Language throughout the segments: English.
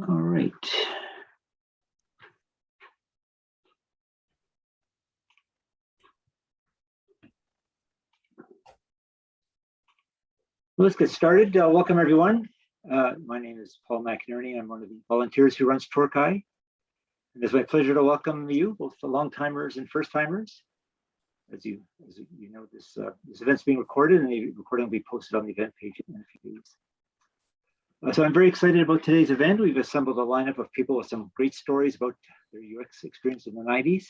All right. Let's get started. Welcome, everyone. My name is Paul McInerney. I'm one of the volunteers who runs TorCHI. And it's my pleasure to welcome you, both the long-timers and first-timers. As you know, this event's being recorded, and the recording will be posted on the event page in a few days. So I'm very excited about today's event. We've assembled a lineup of people with some great stories about their UX experience in the 90s,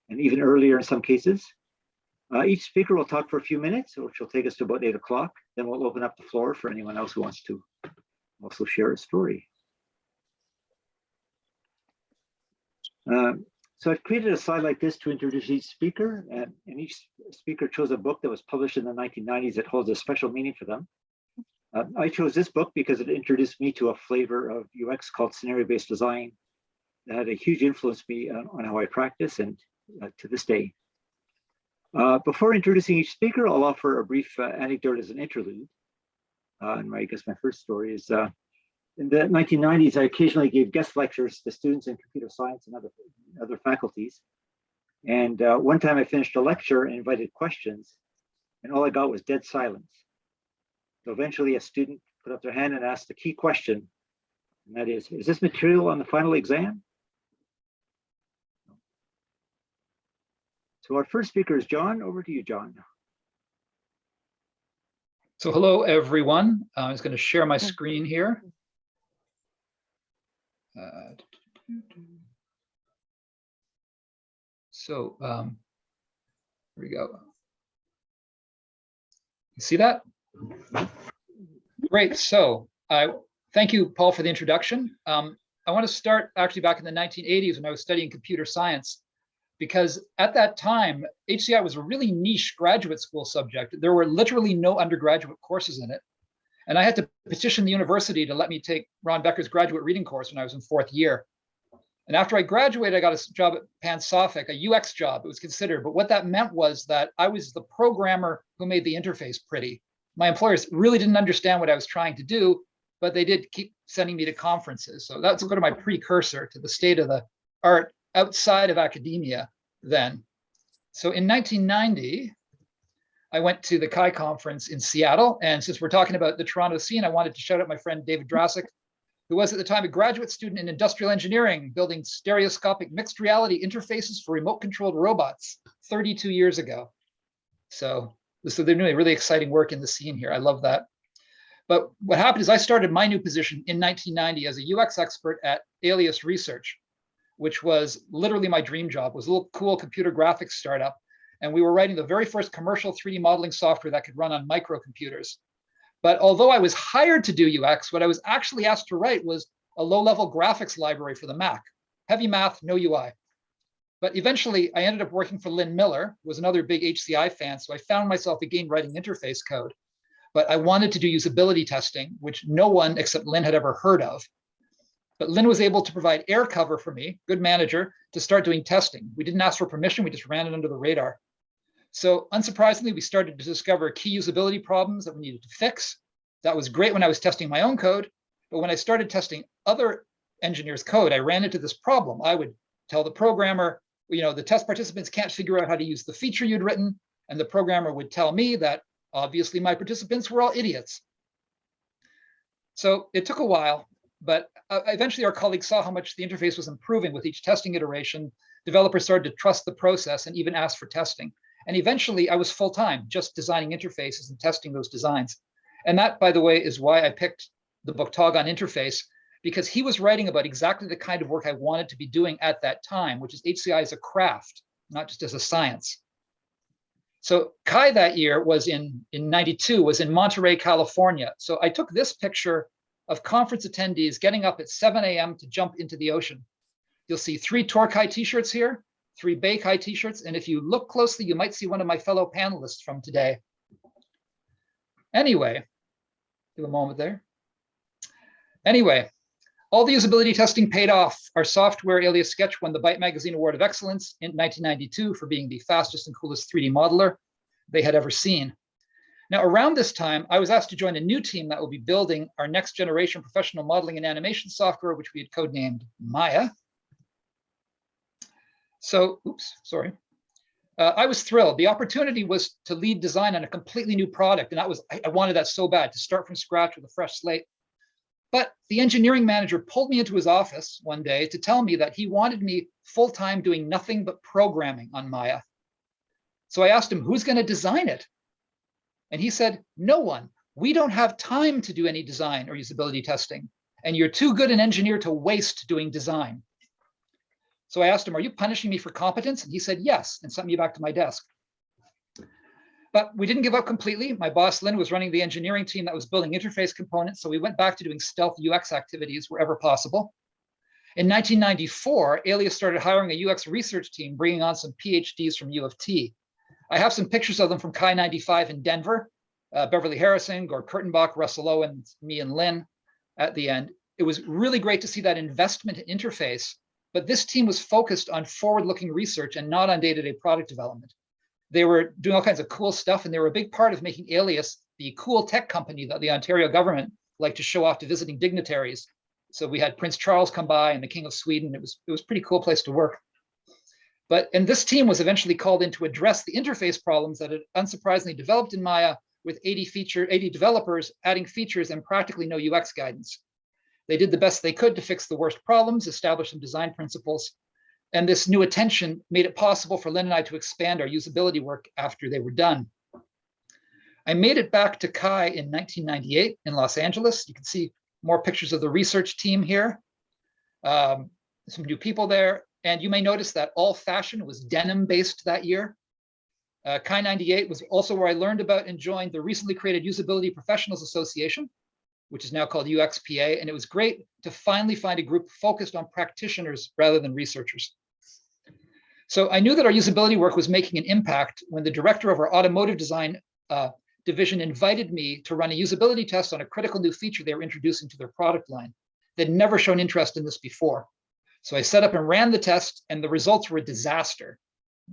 and even earlier in some cases. Each speaker will talk for a few minutes, which will take us to about 8 o'clock. Then we'll open up the floor for anyone else who wants to also share a story. So I've created a slide like this to introduce each speaker, and each speaker chose a book that was published in the 1990s that holds a special meaning for them. I chose this book because it introduced me to a flavor of UX called scenario-based design that had a huge influence me on how I practice and to this day. Before introducing each speaker, I'll offer a brief anecdote as an interlude. And I guess my first story is in the 1990s, I occasionally gave guest lectures to students in computer science and other faculties. And one time I finished a lecture and invited questions, and all I got was dead silence. So eventually a student put up their hand and asked the key question, and that is this material on the final exam? So our first speaker is John. Over to you, John. So hello, everyone. I'm just going to share my screen here. So here we go. You see that? Great. So thank you, Paul, for the introduction. I want to start actually back in the 1980s when I was studying computer science, because at that time, HCI was a really niche graduate school subject. There were literally no undergraduate courses in it. And I had to petition the university to let me take Ron Baecker's graduate reading course when I was in 4th year. And after I graduated, I got a job at Pansophic, a UX job, it was considered. But what that meant was that I was the programmer who made the interface pretty. My employers really didn't understand what I was trying to do, but they did keep sending me to conferences. So that's sort of my precursor to the state of the art outside of academia then. So in 1990, I went to the CHI conference in Seattle. And since we're talking about the Toronto scene, I wanted to shout out my friend David Drassic, who was at the time a graduate student in industrial engineering, building stereoscopic mixed reality interfaces for remote controlled robots 32 years ago. So they're doing really exciting work in the scene here. I love that. But what happened is I started my new position in 1990 as a UX expert at Alias Research, which was literally my dream job. It was a little cool computer graphics startup. And we were writing the very first commercial 3D modeling software that could run on microcomputers. But although I was hired to do UX, what I was actually asked to write was a low-level graphics library for the Mac. Heavy math, no UI. But eventually, I ended up working for Lynn Miller, who was another big HCI fan, so I found myself again writing interface code. But I wanted to do usability testing, which no one except Lynn had ever heard of. But Lynn was able to provide air cover for me, good manager, to start doing testing. We didn't ask for permission, we just ran it under the radar. So unsurprisingly, we started to discover key usability problems that we needed to fix. That was great when I was testing my own code, but when I started testing other engineers' code, I ran into this problem. I would tell the programmer, the test participants can't figure out how to use the feature you'd written, and the programmer would tell me that obviously my participants were all idiots. So it took a while, but eventually our colleagues saw how much the interface was improving with each testing iteration. Developers started to trust the process and even asked for testing. And eventually I was full-time, just designing interfaces and testing those designs. And that, by the way, is why I picked the book Tog on Interface, because he was writing about exactly the kind of work I wanted to be doing at that time, which is HCI as a craft, not just as a science. So CHI that year was in 92, was in Monterey, California. So I took this picture of conference attendees getting up at 7 a.m. to jump into the ocean. You'll see 3 TorCHI t-shirts here, 3 Baecker t-shirts, and if you look closely, you might see one of my fellow panelists from today. Anyway, give a moment there. Anyway, all the usability testing paid off. Our software, Alias Sketch, won the Byte Magazine Award of Excellence in 1992 for being the fastest and coolest 3D modeler they had ever seen. Now, around this time, I was asked to join a new team that will be building our next generation professional modeling and animation software, which we had codenamed Maya. So, oops, sorry. I was thrilled. The opportunity was to lead design on a completely new product. And I wanted that so bad, to start from scratch with a fresh slate. But the engineering manager pulled me into his office one day to tell me that he wanted me full-time doing nothing but programming on Maya. So I asked him, who's going to design it? And he said, no one. We don't have time to do any design or usability testing. And you're too good an engineer to waste doing design. So I asked him, are you punishing me for competence? And he said, yes, and sent me back to my desk. But we didn't give up completely. My boss, Lynn, was running the engineering team that was building interface components. So we went back to doing stealth UX activities wherever possible. In 1994, Alias started hiring a UX research team, bringing on some PhDs from U of T. I have some pictures of them from Chi 95 in Denver, Beverly Harrison, Gord Kurtenbach, Russell Owens, me and Lynn at the end. It was really great to see that investment in interface, but this team was focused on forward-looking research and not on day-to-day product development. They were doing all kinds of cool stuff, and they were a big part of making Alias the cool tech company that the Ontario government liked to show off to visiting dignitaries. So we had Prince Charles come by and the King of Sweden. It was a pretty cool place to work. And this team was eventually called in to address the interface problems that had unsurprisingly developed in Maya, with 80 developers adding features and practically no UX guidance. They did the best they could to fix the worst problems, establish some design principles, and this new attention made it possible for Lynn and I to expand our usability work after they were done. I made it back to Chi in 1998 in Los Angeles. You can see more pictures of the research team here. Some new people there. And you may notice that all fashion was denim-based that year. Chi 98 was also where I learned about and joined the recently created Usability Professionals Association, which is now called UXPA. And it was great to finally find a group focused on practitioners rather than researchers. So I knew that our usability work was making an impact when the director of our automotive design division invited me to run a usability test on a critical new feature they were introducing to their product line. They'd never shown interest in this before. So I set up and ran the test, and the results were a disaster.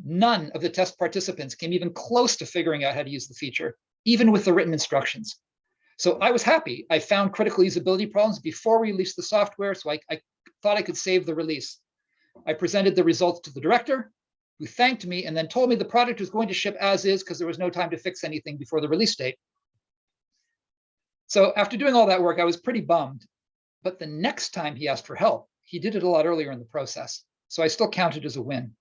None of the test participants came even close to figuring out how to use the feature, even with the written instructions. So I was happy. I found critical usability problems before we released the software, so I thought I could save the release. I presented the results to the director, who thanked me and then told me the product was going to ship as is because there was no time to fix anything before the release date. So after doing all that work, I was pretty bummed. But the next time he asked for help, he did it a lot earlier in the process. So I still counted as a win.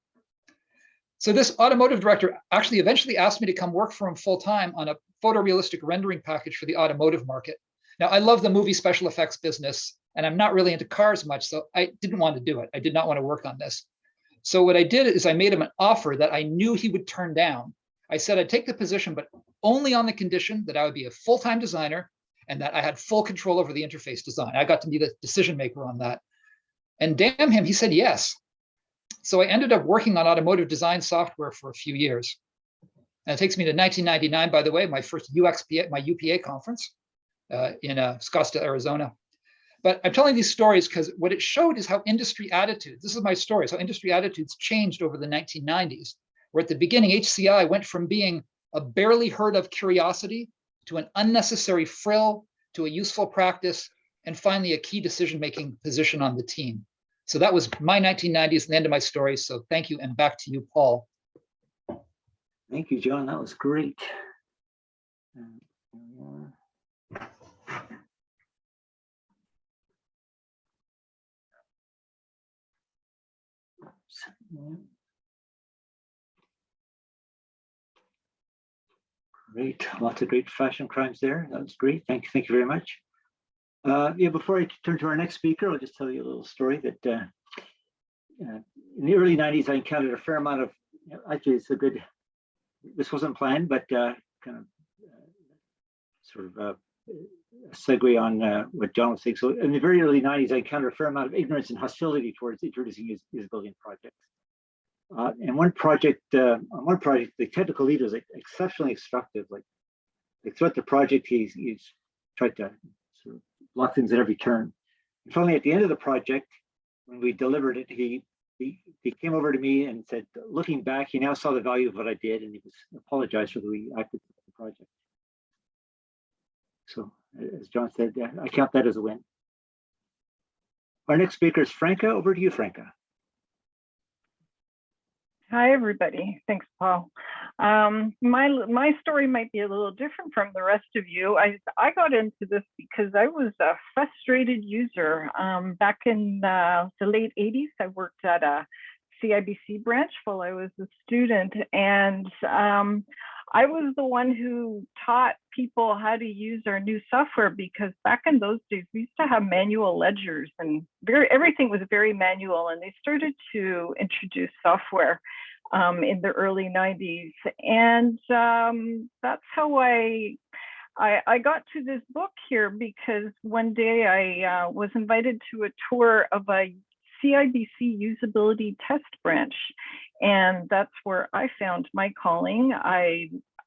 So this automotive director actually eventually asked me to come work for him full-time on a photorealistic rendering package for the automotive market. Now, I love the movie special effects business, and I'm not really into cars much, so I didn't want to do it. I did not want to work on this. So what I did is I made him an offer that I knew he would turn down. I said I'd take the position, but only on the condition that I would be a full-time designer and that I had full control over the interface design. I got to be the decision maker on that. And damn him, he said yes. So I ended up working on automotive design software for a few years. And it takes me to 1999, by the way, my first my UPA conference in Scottsdale, Arizona. But I'm telling these stories because what it showed is how industry attitudes, this is my story, how industry attitudes changed over the 1990s, where at the beginning, HCI went from being a barely heard of curiosity to an unnecessary frill to a useful practice, and finally a key decision-making position on the team. So that was my 1990s and the end of my story. So thank you, and back to you, Paul. Thank you, John. That was great. Great, lots of great fashion crimes there. That was great. Thank you very much. Yeah, before I turn to our next speaker, I'll just tell you a little story that in the early 90s, I encountered a fair amount of, actually it's a good, this wasn't planned, but kind of sort of a segue on what John was saying. So in the very early 90s, I encountered a fair amount of ignorance and hostility towards introducing usability projects. And on one project, the technical lead was exceptionally instructive. Like throughout the project, he's tried to sort of block things at every turn. And finally, at the end of the project, when we delivered it, he came over to me and said, looking back, he now saw the value of what I did, and he was apologized for the way he acted with the project. So as John said, I count that as a win. Our next speaker is Franca. Over to you, Franca. Hi, everybody. Thanks, Paul. My story might be a little different from the rest of you. I got into this because I was a frustrated user. Back in the late 80s, I worked at a CIBC branch while I was a student, and I was the one who taught people how to use our new software, because back in those days we used to have manual ledgers and everything was very manual, and they started to introduce software in the early 90s, and that's how I got to this book here, because one day I was invited to a tour of a CIBC Usability Test branch, and that's where I found my calling.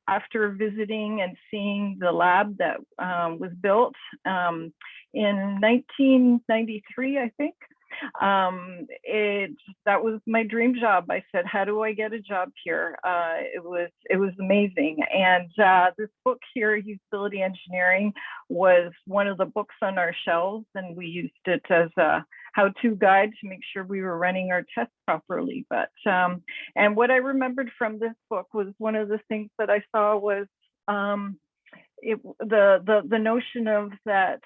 After visiting and seeing the lab that was built in 1993, I think, that was my dream job. I said, how do I get a job here? It was amazing. And this book here, Usability Engineering, was one of the books on our shelves, and we used it as a how-to guide to make sure we were running our tests properly. But and what I remembered from this book was one of the things that I saw was the notion of that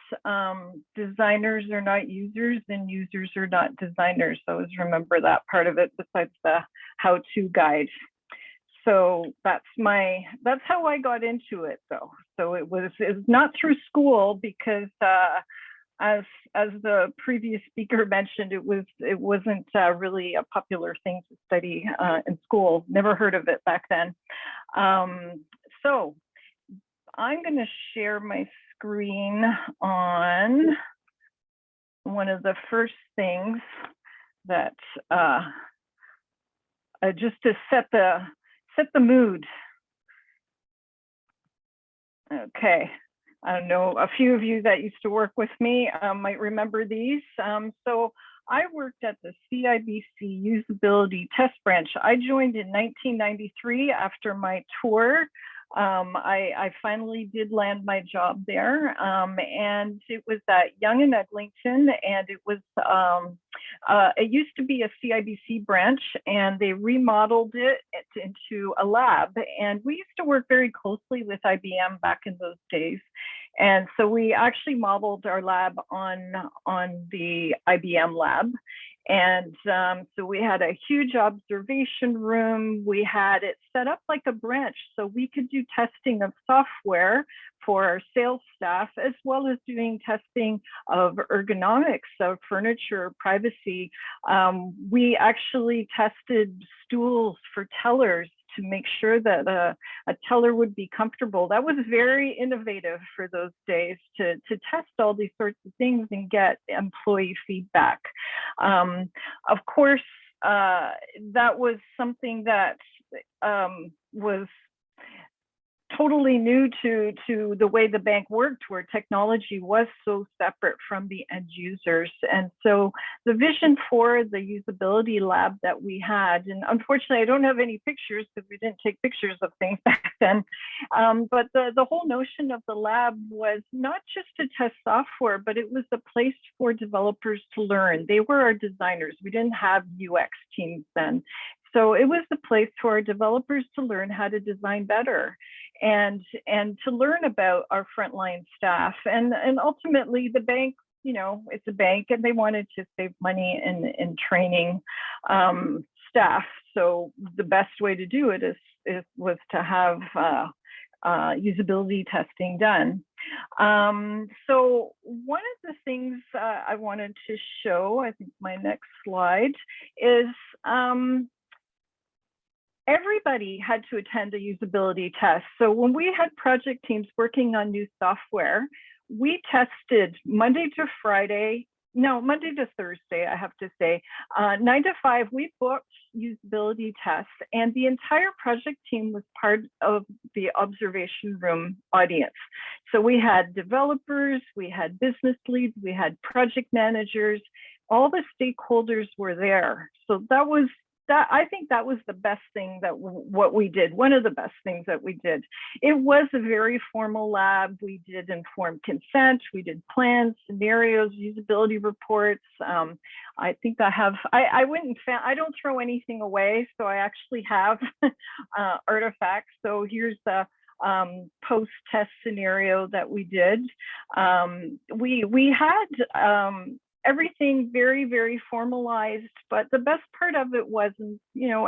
designers are not users and users are not designers. So I always remember that part of it, besides the how-to guide. So that's how I got into it, though. So it was not through school, because as the previous speaker mentioned, it wasn't really a popular thing to study in school. Never heard of it back then. So I'm going to share my screen on one of the first things that just to set the mood. Okay. I don't know, a few of you that used to work with me might remember these. So I worked at the CIBC Usability Test branch. I joined in 1993 after my tour. I finally did land my job there, and it was at Yonge and Eglinton, and it used to be a CIBC branch, and they remodeled it into a lab, and we used to work very closely with IBM back in those days, and so we actually modeled our lab on the IBM lab. And so we had a huge observation room. We had it set up like a branch, so we could do testing of software for our sales staff, as well as doing testing of ergonomics of furniture, privacy. We actually tested stools for tellers to make sure that a teller would be comfortable. That was very innovative for those days, to test all these sorts of things and get employee feedback. Of course, that was something that was totally new to the way the bank worked, where technology was so separate from the end users. And so the vision for the usability lab that we had, and unfortunately I don't have any pictures because we didn't take pictures of things back then, but the whole notion of the lab was not just to test software, but it was a place for developers to learn. They were our designers. We didn't have UX teams then. So it was a place for our developers to learn how to design better, and to learn about our frontline staff. And ultimately the bank, you know, it's a bank, and they wanted to save money in training staff. So the best way to do it was to have usability testing done. So one of the things I wanted to show, I think my next slide, is everybody had to attend a usability test. So when we had project teams working on new software, we tested Monday to Thursday, I have to say, 9 to 5, we booked usability tests, and the entire project team was part of the observation room audience. So we had developers, we had business leads, we had project managers, all the stakeholders were there. So that was I think that was the best thing that what we did. One of the best things that we did. It was a very formal lab. We did informed consent. We did plans, scenarios, usability reports. I think I don't throw anything away. So I actually have artifacts. So here's the post-test scenario that we did. We had everything very, very formalized, but the best part of it was,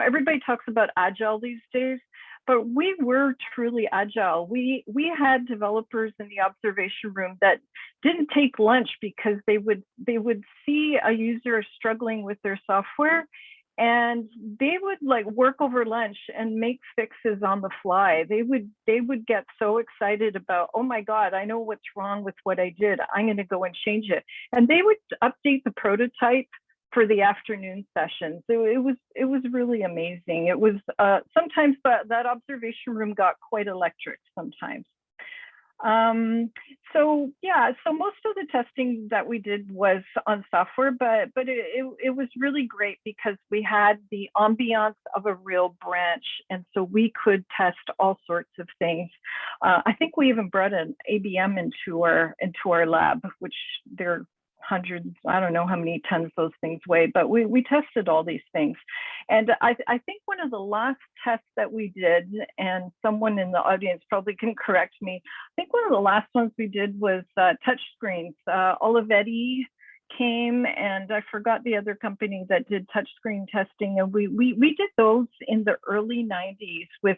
everybody talks about agile these days, but we were truly agile. We had developers in the observation room that didn't take lunch because they would see a user struggling with their software, and they would like work over lunch and make fixes on the fly. They would get so excited about, oh my God, I know what's wrong with what I did. I'm going to go and change it. And they would update the prototype for the afternoon session. So it was really amazing. It was sometimes that observation room got quite electric sometimes. So most of the testing that we did was on software, but it was really great because we had the ambiance of a real branch, and so we could test all sorts of things. I think we even brought an ABM into our lab, which they're hundreds, I don't know how many tons those things weigh, but we tested all these things. And I think one of the last tests that we did, and someone in the audience probably can correct me, I think one of the last ones we did was touch screens. Olivetti came, and I forgot the other company that did touchscreen testing, and we did those in the early 90s with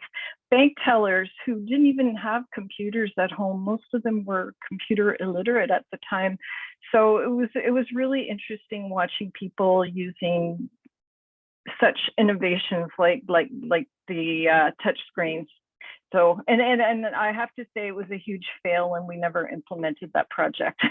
bank tellers who didn't even have computers at home. Most of them were computer illiterate at the time, so it was really interesting watching people using such innovations like the touch screens. So and I have to say it was a huge fail, and we never implemented that project.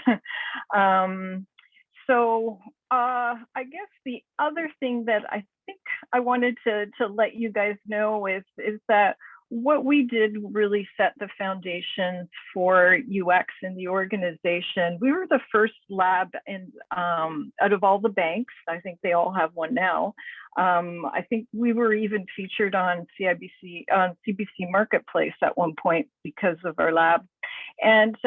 So I guess the other thing that I think I wanted to let you guys know is that what we did really set the foundation for UX in the organization. We were the first lab out of all the banks. I think they all have one now. I think we were even featured on CIBC, on CBC Marketplace at one point because of our lab. And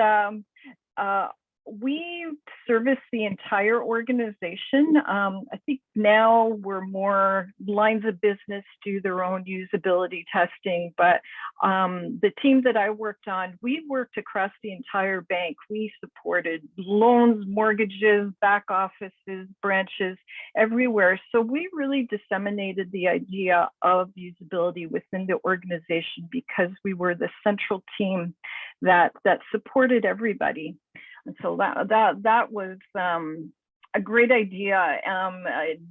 we service the entire organization. I think now we're more lines of business do their own usability testing, but the team that I worked on, we worked across the entire bank. We supported loans, mortgages, back offices, branches, everywhere. So we really disseminated the idea of usability within the organization because we were the central team that supported everybody. And so that was a great idea.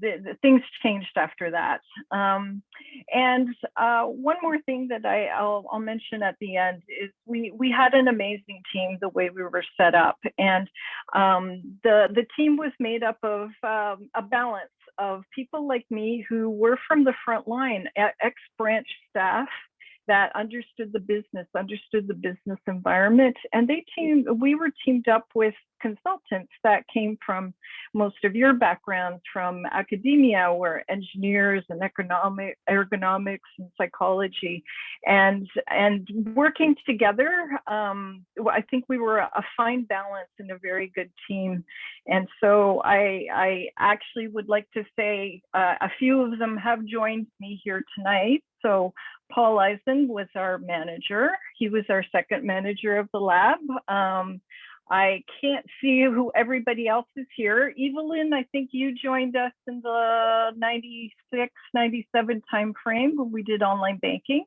The things changed after that. And one more thing that I'll mention at the end is we had an amazing team the way we were set up. And the team was made up of a balance of people like me who were from the front line, ex-branch staff that understood the business environment, and we were teamed up with consultants that came from most of your backgrounds, from academia, or engineers and ergonomics and psychology, and working together. I think we were a fine balance and a very good team. And so I actually would like to say a few of them have joined me here tonight. So Paul Eisen was our manager. He was our second manager of the lab. I can't see who everybody else is here. Evelyn, I think you joined us in the 96, 97 timeframe when we did online banking.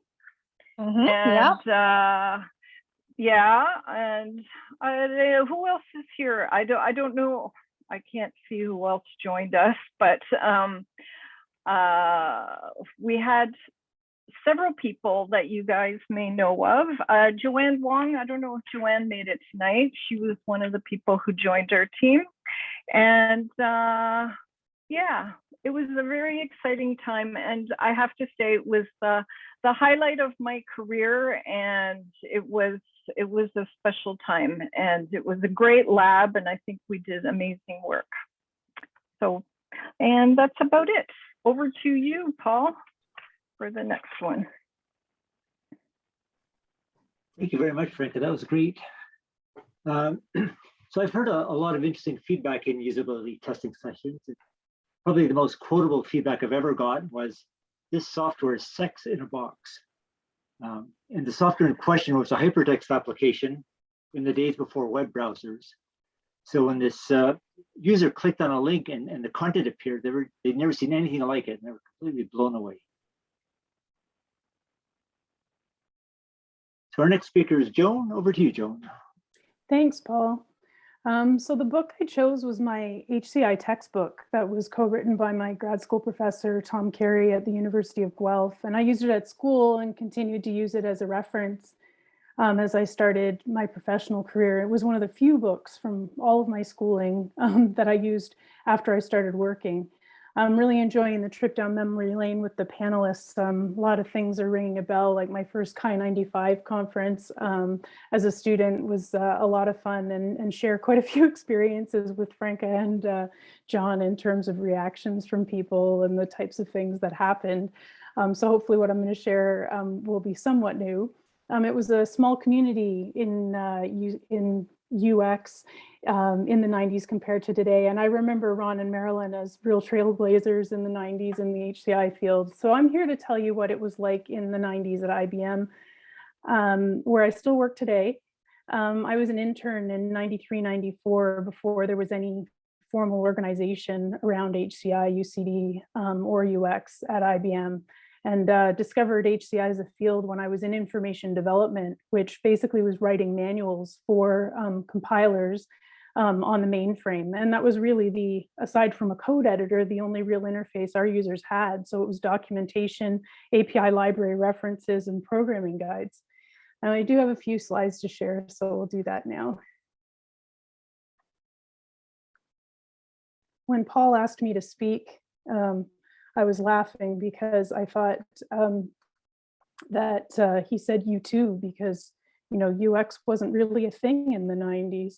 Mm-hmm, and yeah, and who else is here? I don't know. I can't see who else joined us, but we had several people that you guys may know of. Joanne Wong, I don't know if Joanne made it tonight. She was one of the people who joined our team. And yeah, it was a very exciting time. And I have to say it was the highlight of my career, and it was a special time, and it was a great lab, and I think we did amazing work. So, and that's about it. over to you, Paul, for the next one. Thank you very much, Franca. That was great. So I've heard a lot of interesting feedback in usability testing sessions. Probably the most quotable feedback I've ever gotten was, this software is sex in a box. And the software in question was a hypertext application in the days before web browsers. So when this user clicked on a link and the content appeared, they'd never seen anything like it, and they were completely blown away. So our next speaker is Joan. Over to you, Joan. Thanks, Paul. So the book I chose was my HCI textbook that was co-written by my grad school professor, Tom Carey, at the University of Guelph. And I used it at school and continued to use it as a reference as I started my professional career. It was one of the few books from all of my schooling that I used after I started working. I'm really enjoying the trip down memory lane with the panelists. A lot of things are ringing a bell, like my first Chi 95 conference as a student was a lot of fun, and share quite a few experiences with Franca and John in terms of reactions from people and the types of things that happened. So hopefully what I'm going to share will be somewhat new. It was a small community in UX in the 90s compared to today. And I remember Ron and Marilyn as real trailblazers in the 90s in the HCI field. So I'm here to tell you what it was like in the 90s at IBM, where I still work today. I was an intern in 93, 94 before there was any formal organization around HCI, UCD, or UX at IBM. And discovered HCI as a field when I was in information development, which basically was writing manuals for compilers on the mainframe. And that was really aside from a code editor, the only real interface our users had. So it was documentation, API library references, and programming guides. And I do have a few slides to share, so we'll do that now. When Paul asked me to speak, I was laughing because I thought that he said you too, because UX wasn't really a thing in the 90s.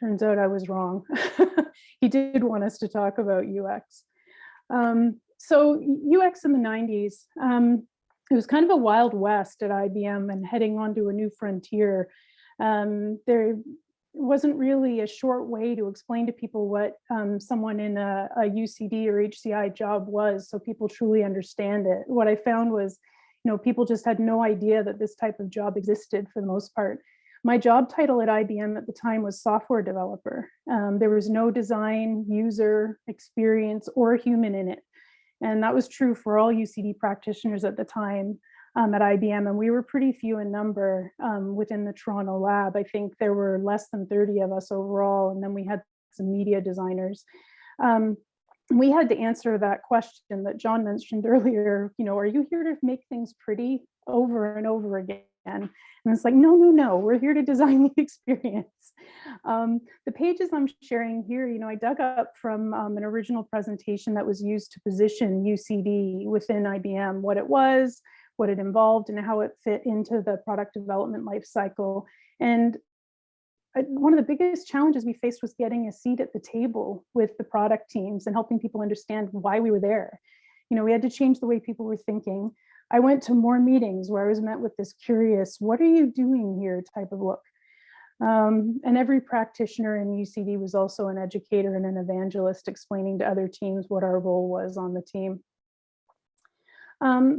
Turns out I was wrong. He did want us to talk about UX. So UX in the 90s, it was kind of a wild west at IBM and heading onto a new frontier. There wasn't really a short way to explain to people what someone in a UCD or HCI job was, so people truly understand it. What I found was, people just had no idea that this type of job existed for the most part. My job title at IBM at the time was software developer. There was no design, user experience, or human in it. And that was true for all UCD practitioners at the time. At IBM, and we were pretty few in number within the Toronto lab. I think there were less than 30 of us overall, and then we had some media designers. We had to answer that question that John mentioned earlier, are you here to make things pretty over and over again? And it's like, no, we're here to design the experience. The pages I'm sharing here, I dug up from an original presentation that was used to position UCD within IBM, what it was, what it involved, and how it fit into the product development life cycle. And one of the biggest challenges we faced was getting a seat at the table with the product teams and helping people understand why we were there. We had to change the way people were thinking. I went to more meetings where I was met with this curious, what are you doing here type of look. And every practitioner in UCD was also an educator and an evangelist, explaining to other teams what our role was on the team.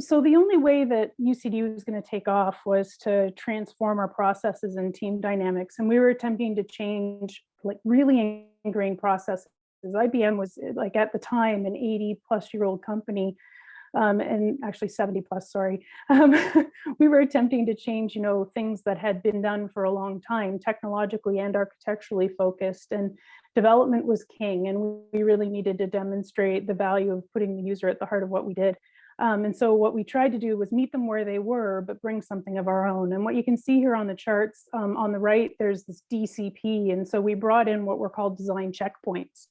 So the only way that UCD was going to take off was to transform our processes and team dynamics. And we were attempting to change like really ingrained processes. IBM was like at the time an 80-plus-year-old company, and actually 70 plus, sorry. We were attempting to change, things that had been done for a long time, technologically and architecturally focused, and development was king. And we really needed to demonstrate the value of putting the user at the heart of what we did. And so what we tried to do was meet them where they were, but bring something of our own. And what you can see here on the charts, on the right, there's this DCP. And so we brought in what were called design checkpoints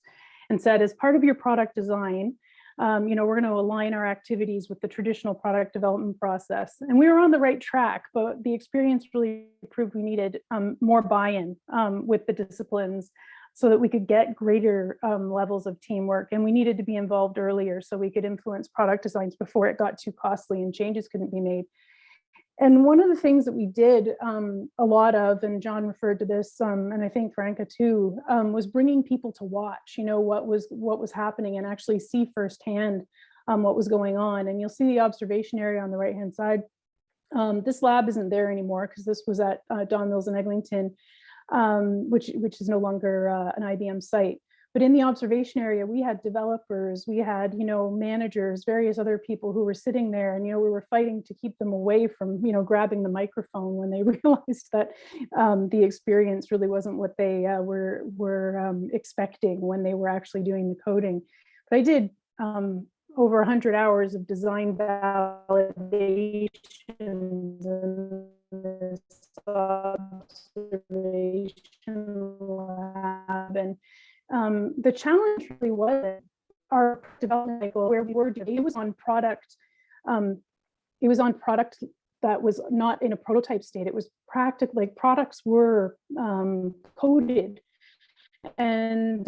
and said, as part of your product design, we're going to align our activities with the traditional product development process. And we were on the right track, but the experience really proved we needed more buy-in with the disciplines. so that we could get greater levels of teamwork. And we needed to be involved earlier so we could influence product designs before it got too costly and changes couldn't be made. And one of the things that we did a lot of, and John referred to this, and I think Franca too, was bringing people to watch, what was happening and actually see firsthand what was going on. And you'll see the observation area on the right-hand side. This lab isn't there anymore because this was at Don Mills and Eglinton, which is no longer an IBM site. But in the observation area, we had developers, we had, managers, various other people who were sitting there, and, we were fighting to keep them away from, grabbing the microphone when they realized that the experience really wasn't what they were expecting when they were actually doing the coding. But I did over 100 hours of design validations in this observation lab. And the challenge really was our development cycle where we were doing, it was on product that was not in a prototype state. It was practical, like products were coded, and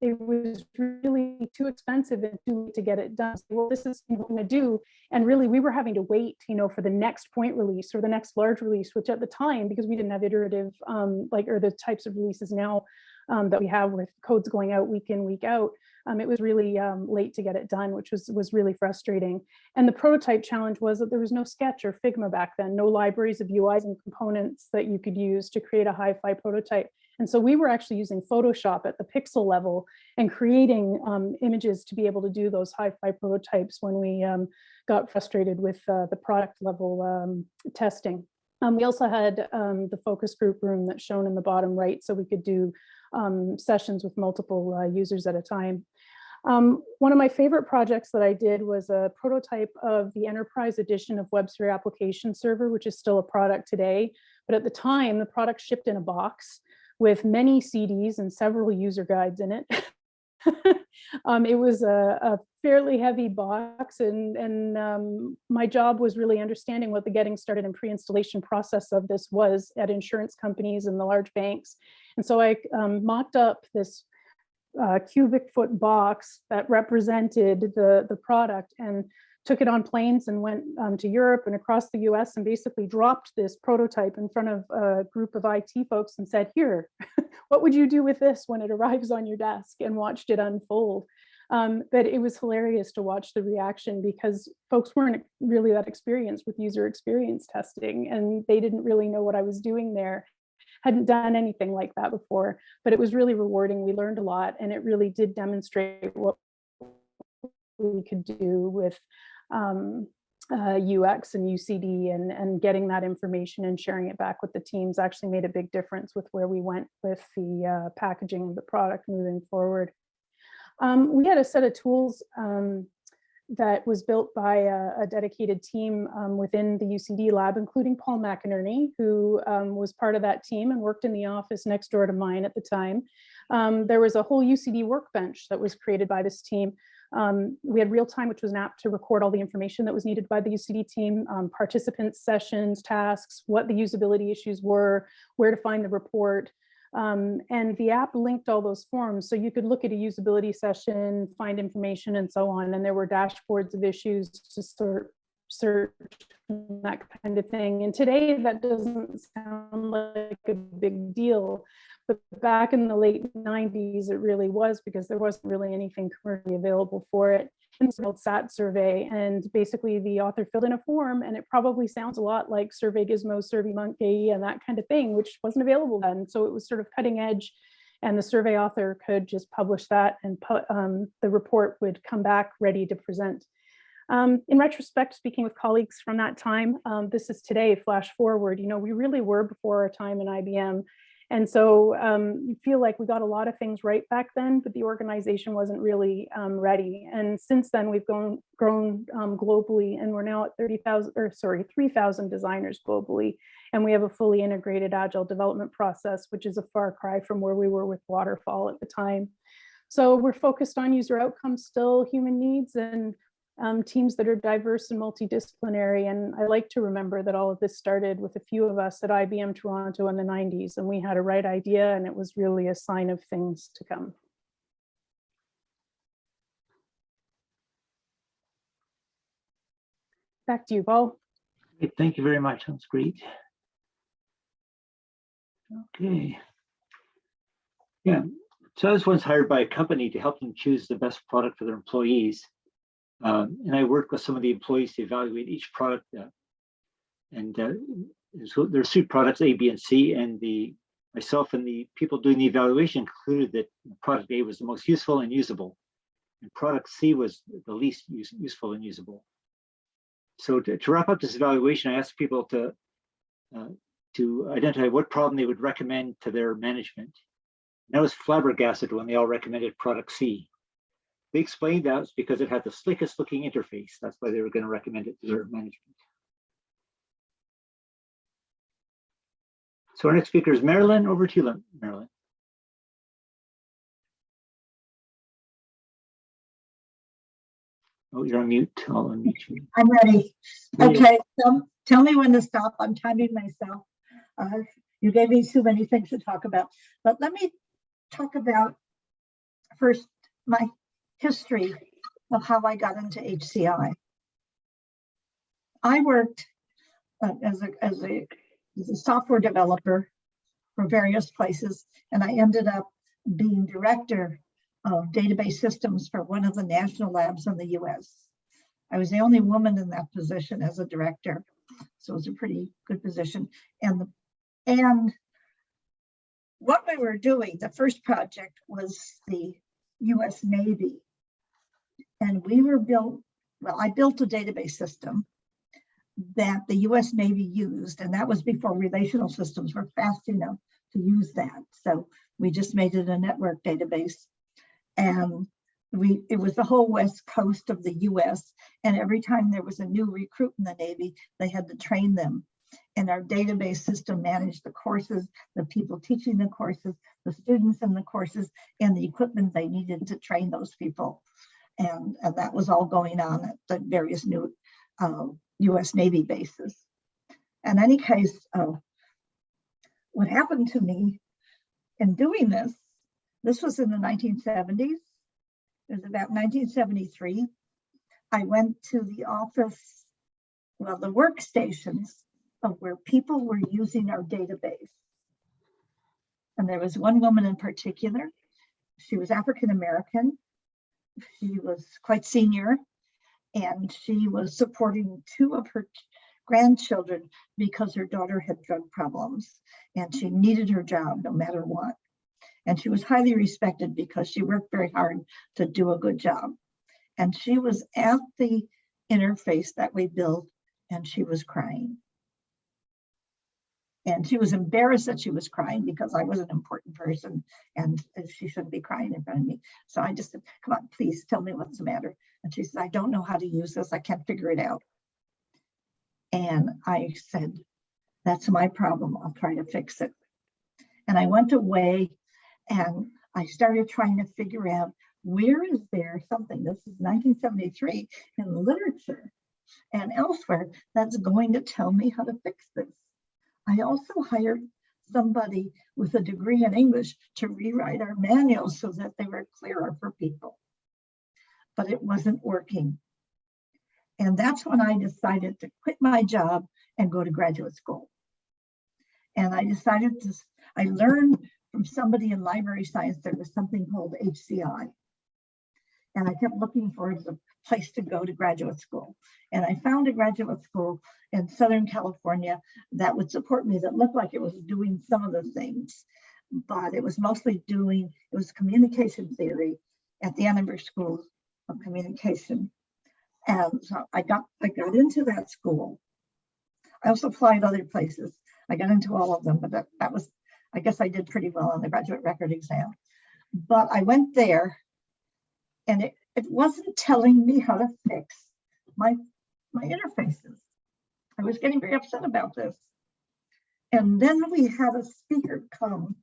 it was really too expensive and too late to get it done. So, well, this is what we're going to do. And really, we were having to wait, for the next point release or the next large release, which at the time, because we didn't have iterative, or the types of releases now that we have with codes going out week in, week out, it was really late to get it done, which was really frustrating. And the prototype challenge was that there was no Sketch or Figma back then, no libraries of UIs and components that you could use to create a hi-fi prototype. And so we were actually using Photoshop at the pixel level and creating images to be able to do those hi-fi prototypes when we got frustrated with the product level testing. We also had the focus group room that's shown in the bottom right, so we could do sessions with multiple users at a time. One of my favorite projects that I did was a prototype of the enterprise edition of WebSphere Application Server, which is still a product today. But at the time, the product shipped in a box with many CDs and several user guides in it. It was a fairly heavy box, and my job was really understanding what the getting started and pre-installation process of this was at insurance companies and the large banks. And so I mocked up this cubic foot box that represented the product and took it on planes and went to Europe and across the US and basically dropped this prototype in front of a group of IT folks and said, here, what would you do with this when it arrives on your desk, and watched it unfold. But it was hilarious to watch the reaction because folks weren't really that experienced with user experience testing, and they didn't really know what I was doing there. Hadn't done anything like that before, but it was really rewarding. We learned a lot, and it really did demonstrate what we could do with UX and UCD, and getting that information and sharing it back with the teams actually made a big difference with where we went with the packaging of the product moving forward. We had a set of tools that was built by a dedicated team within the UCD lab, including Paul McInerney, who was part of that team and worked in the office next door to mine at the time. There was a whole UCD workbench that was created by this team. We had real time, which was an app to record all the information that was needed by the UCD team, participants, sessions, tasks, what the usability issues were, where to find the report. And the app linked all those forms, so you could look at a usability session, find information, and so on. And there were dashboards of issues to search, that kind of thing. And today that doesn't sound like a big deal, but back in the late 90s, it really was, because there wasn't really anything commercially available for it. It's called SAT survey, and basically the author filled in a form, and it probably sounds a lot like Survey Gizmo, SurveyMonkey, and that kind of thing, which wasn't available then. So it was sort of cutting edge, and the survey author could just publish that, and the report would come back ready to present. In retrospect, speaking with colleagues from that time, this is today, flash forward, we really were before our time in IBM. And so you feel like we got a lot of things right back then, but the organization wasn't really ready. And since then, we've grown globally, and we're now at 3,000 designers globally. And we have a fully integrated agile development process, which is a far cry from where we were with Waterfall at the time. So we're focused on user outcomes still, human needs, and teams that are diverse and multidisciplinary. And I like to remember that all of this started with a few of us at IBM Toronto in the 90s, and we had a right idea, and it was really a sign of things to come. Back to you, Paul. Great, thank you very much. That's great. Okay. Yeah. So I was once hired by a company to help them choose the best product for their employees. And I worked with some of the employees to evaluate each product. So there's 3 products, A, B, and C, and myself and the people doing the evaluation concluded that product A was the most useful and usable, and product C was the least useful and usable. So to wrap up this evaluation, I asked people to identify what problem they would recommend to their management. And I was flabbergasted when they all recommended product C. They explained that was because it had the slickest looking interface. That's why they were going to recommend it to their management. So our next speaker is Marilyn. Over to you, Marilyn. Oh, you're on mute. I'll unmute you. I'm ready. Okay, so tell me when to stop. I'm timing myself. You gave me so many things to talk about, but let me talk about first my history of how I got into HCI. I worked as a software developer for various places, and I ended up being director of database systems for one of the national labs in the US. I was the only woman in that position as a director, so it was a pretty good position. And what we were doing, the first project was the US Navy. And I built a database system that the US Navy used, and that was before relational systems were fast enough to use that. So we just made it a network database. And it was the whole west coast of the US. And every time there was a new recruit in the Navy, they had to train them. And our database system managed the courses, the people teaching the courses, the students in the courses, and the equipment they needed to train those people. And that was all going on at the various new US Navy bases. In any case, what happened to me in doing this was in the 1970s. It was about 1973. I went to the office, well, the workstations of where people were using our database. And there was one woman in particular. She was African-American. She was quite senior, and she was supporting 2 of her grandchildren because her daughter had drug problems, and she needed her job no matter what. And she was highly respected because she worked very hard to do a good job. And she was at the interface that we built, and she was crying. And she was embarrassed that she was crying because I was an important person and she shouldn't be crying in front of me. So I just said, come on, please tell me what's the matter. And she said, I don't know how to use this. I can't figure it out. And I said, that's my problem. I'll try to fix it. And I went away and I started trying to figure out, where is there something, this is 1973, in the literature and elsewhere that's going to tell me how to fix this. I also hired somebody with a degree in English to rewrite our manuals so that they were clearer for people, but it wasn't working. And that's when I decided to quit my job and go to graduate school. And I learned from somebody in library science there was something called HCI. And I kept looking for a place to go to graduate school. And I found a graduate school in Southern California that would support me, that looked like it was doing some of the things, but it was mostly it was communication theory at the Annenberg School of Communication. And so I got into that school. I also applied other places. I got into all of them, but that was, I guess I did pretty well on the graduate record exam. But I went there and it wasn't telling me how to fix my interfaces. I was getting very upset about this. And then we had a speaker come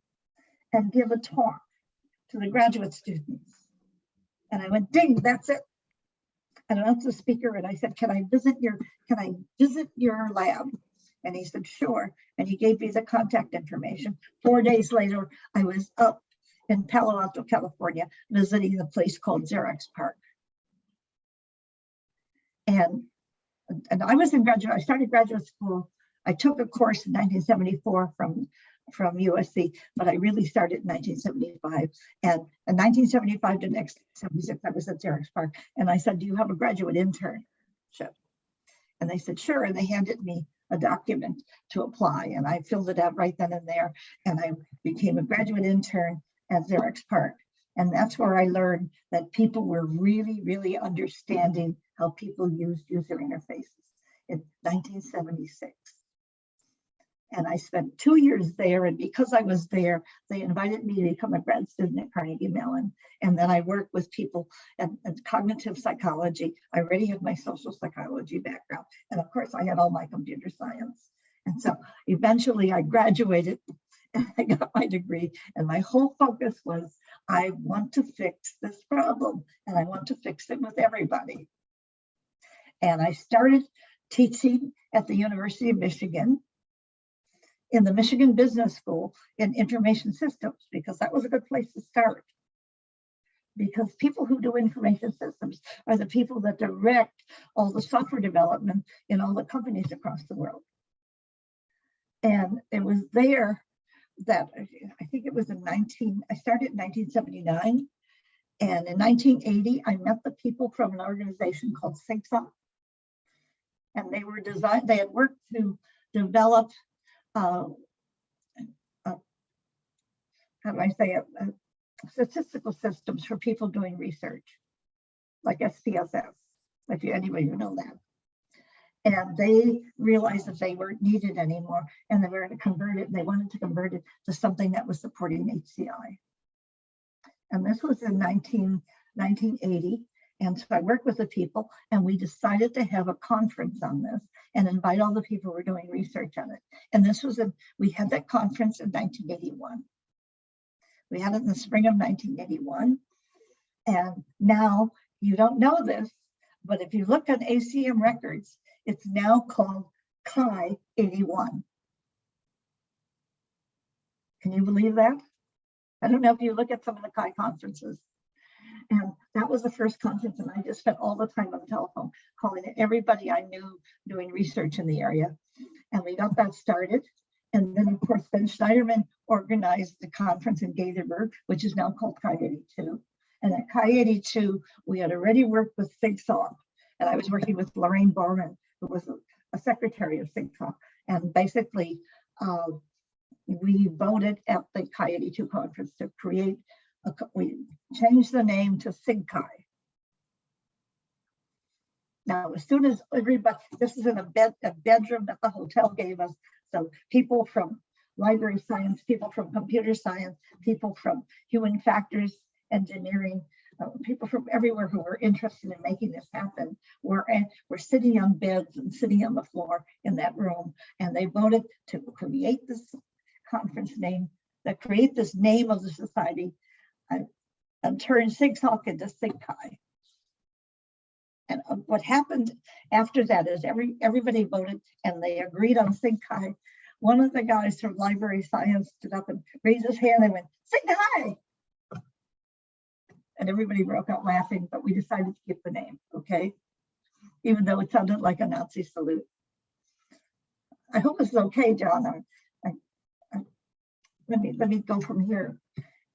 and give a talk to the graduate students. And I went, ding, that's it. and announced the speaker, and I said, can I visit your lab? And he said, sure. And he gave me the contact information. 4 days later, I was up in Palo Alto, California, visiting a place called Xerox PARC. And I was in I started graduate school. I took a course in 1974 from USC, but I really started in 1975. And in 1975 to 1976, I was at Xerox PARC. And I said, do you have a graduate internship? And they said, sure. And they handed me a document to apply. And I filled it out right then and there. And I became a graduate intern at Xerox PARC. And that's where I learned that people were really, really understanding how people used user interfaces in 1976. And I spent 2 years there. And because I was there, they invited me to become a grad student at Carnegie Mellon. And then I worked with people at cognitive psychology. I already had my social psychology background. And of course, I had all my computer science. And so eventually I graduated and I got my degree. And my whole focus was, I want to fix this problem. And I want to fix it with everybody. And I started teaching at the University of Michigan, in the Michigan Business School in information systems, because that was a good place to start. Because people who do information systems are the people that direct all the software development in all the companies across the world. And it was there that I think it was I started in 1979. And in 1980, I met the people from an organization called SIGSOC. And they had worked to develop statistical systems for people doing research, like SPSS, if anybody you know that. And they realized that they weren't needed anymore, and they were going to convert it. And they wanted to convert it to something that was supporting HCI. And this was in 1980. And so I worked with the people, and we decided to have a conference on this and invite all the people who were doing research on it. And this was we had that conference in 1981. We had it in the spring of 1981. And now you don't know this, but if you look at ACM records, it's now called CHI 81. Can you believe that? I don't know if you look at some of the CHI conferences. And that was the first conference, and I just spent all the time on the telephone calling everybody I knew doing research in the area. And we got that started. And then, of course, Ben Schneiderman organized the conference in Gaithersburg, which is now called CHI 82. And at CHI 82, we had already worked with SIGSOC. And I was working with Lorraine Borman, who was a secretary of SIGSOC. And basically, we voted at the CHI 82 conference to create we changed the name to SIGCHI. Now, as soon as everybody, this is in a bedroom that the hotel gave us. So people from library science, people from computer science, people from human factors engineering, people from everywhere who were interested in making this happen were sitting on beds and sitting on the floor in that room. And they voted to create this conference name, that create this name of the society, and turn SIGSOC into SIGCHI. And what happened after that is everybody voted and they agreed on SIGCHI. One of the guys from library science stood up and raised his hand and went, SIGCHI! And everybody broke out laughing, but we decided to keep the name, okay? Even though it sounded like a Nazi salute. I hope this is okay, John. Let me go from here.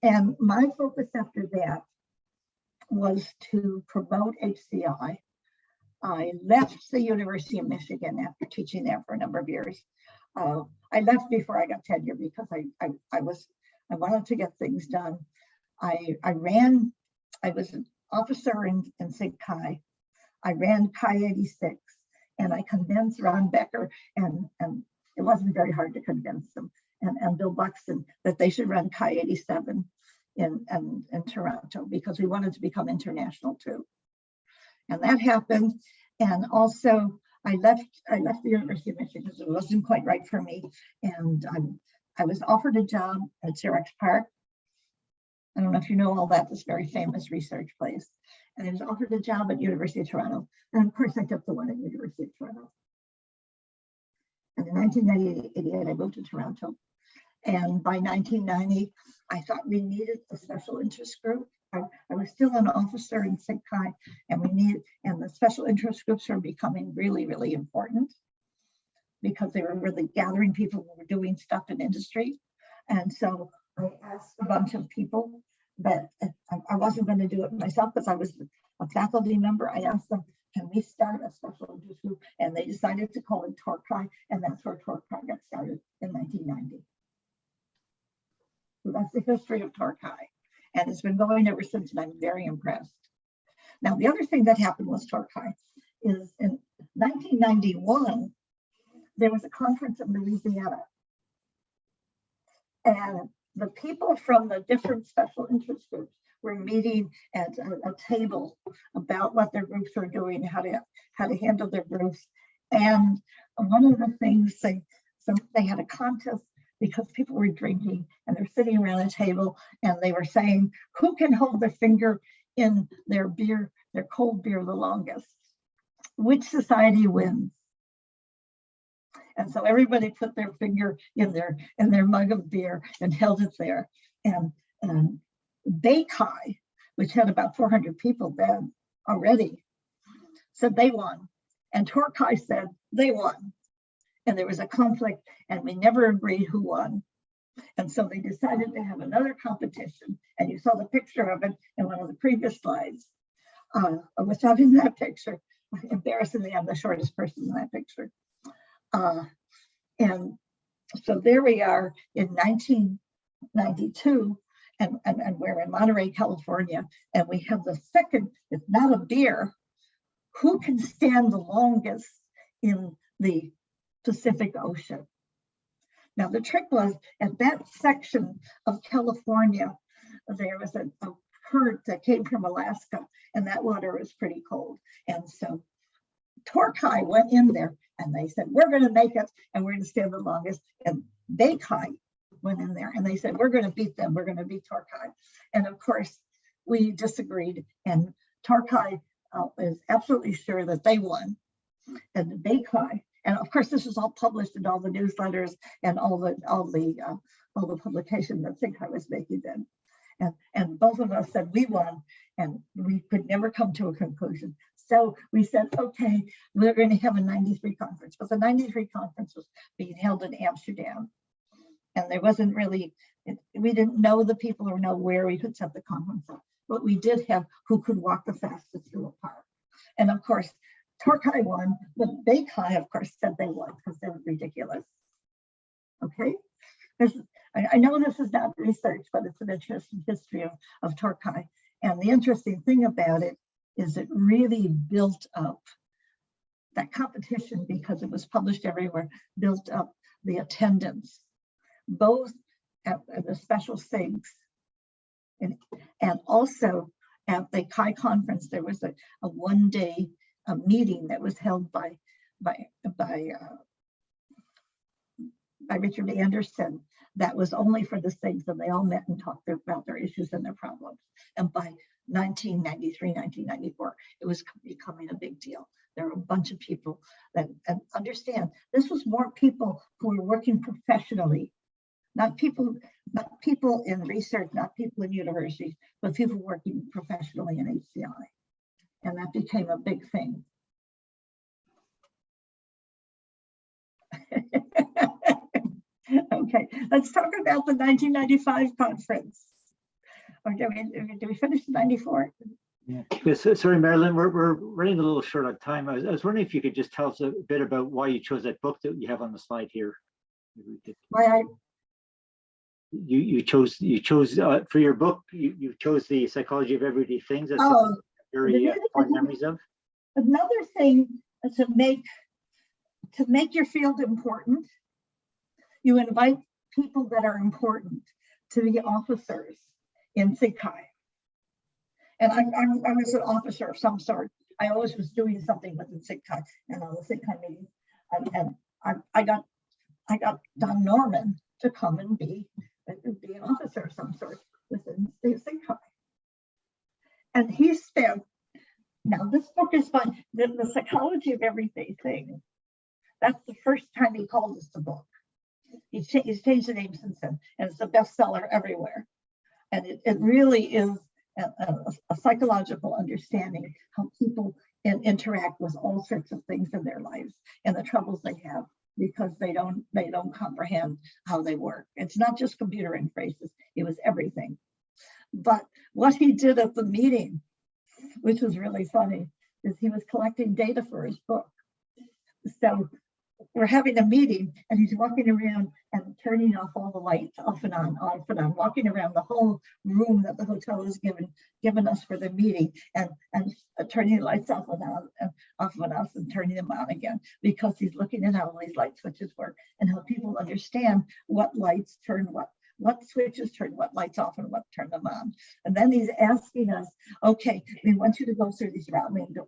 And my focus after that was to promote HCI. I left the University of Michigan after teaching there for a number of years. I left before I got tenure because I wanted to get things done. I was an officer in SIGCHI. I ran CHI 86, and I convinced Ron Baecker, and it wasn't very hard to convince them, and Bill Buxton, that they should run CHI 87 in Toronto, because we wanted to become international too. And that happened. And also I left the University of Michigan because it wasn't quite right for me. And I was offered a job at Xerox PARC. And don't know if you know all that, this very famous research place. And I was offered a job at University of Toronto. And of course I took the one at University of Toronto. And in 1988, I moved to Toronto. And by 1990, I thought we needed a special interest group. I was still an officer in CIBC, and the special interest groups were becoming really, really important because they were really gathering people who were doing stuff in industry. And so I asked a bunch of people, but I wasn't going to do it myself because I was a faculty member. I asked them, can we start a special interest group? And they decided to call it TorCHI, and that's where TorCHI got started in 1990. So that's the history of TorCHI. And it's been going ever since, and I'm very impressed. Now, the other thing that happened with TorCHI is in 1991, there was a conference in Louisiana. And the people from the different special interest groups were meeting at a table about what their groups were doing, how to handle their groups. And one of the things they had a contest because people were drinking and they're sitting around a table and they were saying, who can hold their finger in their beer, their cold beer the longest? Which society wins? And so everybody put their finger in their mug of beer and held it there. And Baecker, which had about 400 people then already, said they won. And TorCHI said they won. And there was a conflict and we never agreed who won. And so they decided to have another competition. And you saw the picture of it in one of the previous slides. I was not in that picture. Embarrassingly, I'm the shortest person in that picture. And so there we are in 1992, and we're in Monterey, California, and we have the second, it's not a beer, who can stand the longest in the Pacific Ocean. Now the trick was, at that section of California, there was a current that came from Alaska, and that water was pretty cold. And so TorCHI went in there and they said, we're going to make it and we're going to stand the longest. And Baecker went in there and they said, we're going to beat them. We're going to beat TorCHI. And of course, we disagreed. And TorCHI is absolutely sure that they won. And Baecker, and of course, this was all published in all the newsletters and all the publication that CIBC was making then. And both of us said we won, and we could never come to a conclusion. So we said, okay, we're going to have a 93 conference. But the 93 conference was being held in Amsterdam. And there wasn't really, we didn't know the people or know where we could set the conference up. But we did have who could walk the fastest through a park. And of course, TorCHI won, but Baecker, of course, said they won because they were ridiculous. Okay? I know this is not research, but it's an interesting history of TorCHI. And the interesting thing about it is it really built up that competition, because it was published everywhere, built up the attendance, both at the special SIGs and also at the CHI conference. There was a one-day meeting that was held by Richard Anderson that was only for the SIGs, and they all met and talked about their issues and their problems. And by 1993, 1994, it was becoming a big deal. There were a bunch of people that, and understand, this was more people who were working professionally, not people in research, not people in universities, but people working professionally in HCI. And that became a big thing. Okay, let's talk about the 1995 conference. Or do we finish the 94? Yeah. Yes, sorry, Marilyn, we're running a little short on time. I was wondering if you could just tell us a bit about why you chose that book that you have on the slide here. Why you chose for your book, you chose The Psychology of Everyday Things. That's very fond memories of. Another thing to make your field important, you invite people that are important to be officers in CIBC. And I was an officer of some sort. I always was doing something within CIBC and on the CIBC meetings. And I got Don Norman to come and be an officer of some sort. within CIBC. And he spent, now this book is fun, the psychology of everyday thing. That's the first time he called this a book. He's changed the name since then, and it's a bestseller everywhere. And it really is a psychological understanding how people interact with all sorts of things in their lives and the troubles they have because they don't comprehend how they work. It's not just computer interfaces, it was everything. But what he did at the meeting, which was really funny, is he was collecting data for his book. So we're having a meeting and he's walking around and turning off all the lights, off and on, walking around the whole room that the hotel has given us for the meeting, and turning the lights off and on, and turning them on again, because he's looking at how these light switches work and how people understand what lights turn what switches turn what lights off and what turn them on. And then he's asking us, okay, we want you to go through these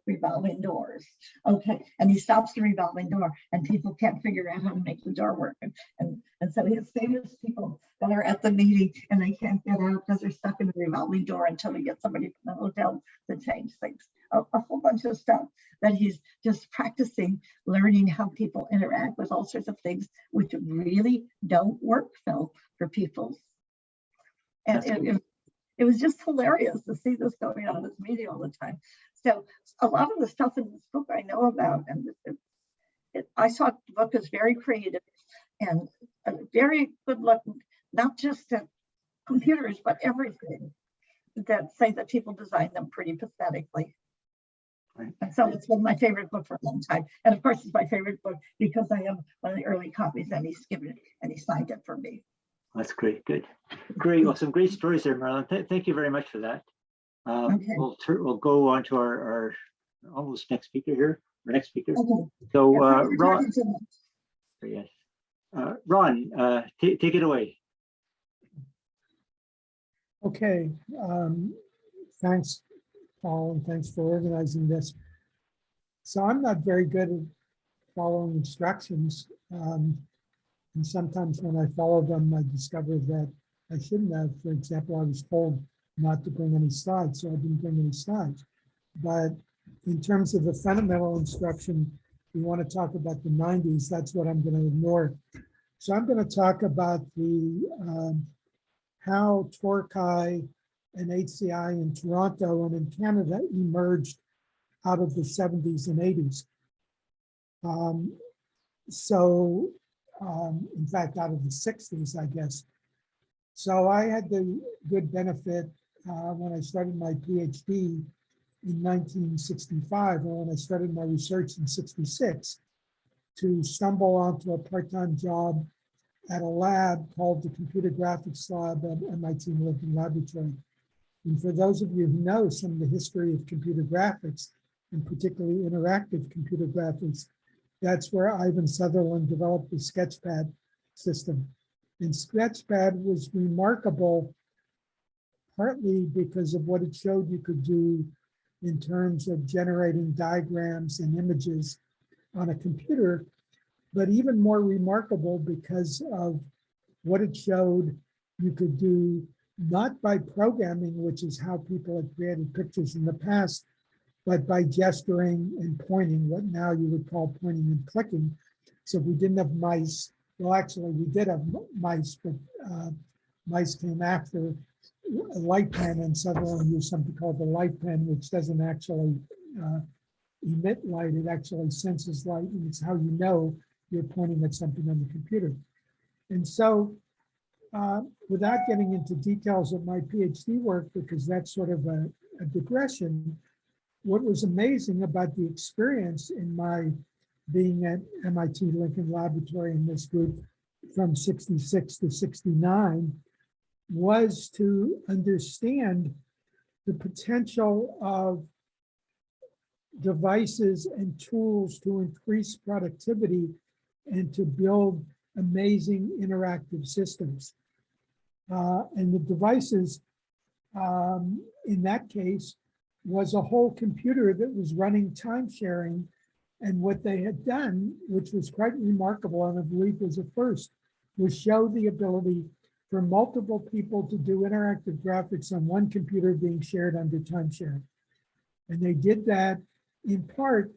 revolving doors. Okay, and he stops the revolving door and people can't figure out how to make the door work. And so he has famous people that are at the meeting and they can't get out because they're stuck in the revolving door until we get somebody from the hotel to change things. A whole bunch of stuff that he's just practicing, learning how people interact with all sorts of things which really don't work well for people. And it was just hilarious to see this going on in this meeting all the time. So a lot of the stuff in this book I know about, and I saw the book as very creative and very good looking, not just at computers, but everything, that say that people design them pretty pathetically. Right. And so it's been my favorite book for a long time. And of course, it's my favorite book because I have one of the early copies and he's given it and he signed it for me. That's great. Good. Great. Well, some great stories there, Marilyn. Thank you very much for that. Okay. We'll go on to our almost next speaker here. Our next speaker. Okay. So, Yeah, Ron. Yes. Ron, take it away. Okay. Thanks, Paul, and thanks for organizing this. So I'm not very good at following instructions. And sometimes when I follow them, I discover that I shouldn't have. For example, I was told not to bring any slides, so I didn't bring any slides. But in terms of the fundamental instruction, we want to talk about the 90s. That's what I'm going to ignore. So I'm going to talk about the how TorCHI and HCI in Toronto and in Canada emerged out of the 70s and 80s. In fact, out of the 60s, I guess. So I had the good benefit when I started my PhD in 1965, or when I started my research in 66, to stumble onto a part-time job at a lab called the Computer Graphics Lab at MIT Lincoln Laboratory. And for those of you who know some of the history of computer graphics, and particularly interactive computer graphics, that's where Ivan Sutherland developed the Sketchpad system. And Sketchpad was remarkable partly because of what it showed you could do in terms of generating diagrams and images on a computer, but even more remarkable because of what it showed you could do, not by programming, which is how people had created pictures in the past, but by gesturing and pointing, what now you would call pointing and clicking. So we didn't have mice. Well, actually, we did have mice, but mice came after a light pen, and Sutherland used something called the light pen, which doesn't actually emit light. It actually senses light, and it's how you know you're pointing at something on the computer. And so without getting into details of my PhD work, because that's sort of a digression, what was amazing about the experience in my being at MIT Lincoln Laboratory in this group from 66 to 69 was to understand the potential of devices and tools to increase productivity and to build amazing interactive systems. And the devices in that case was a whole computer that was running time sharing. And what they had done, which was quite remarkable and I believe was a first, was show the ability for multiple people to do interactive graphics on one computer being shared under time sharing. And they did that in part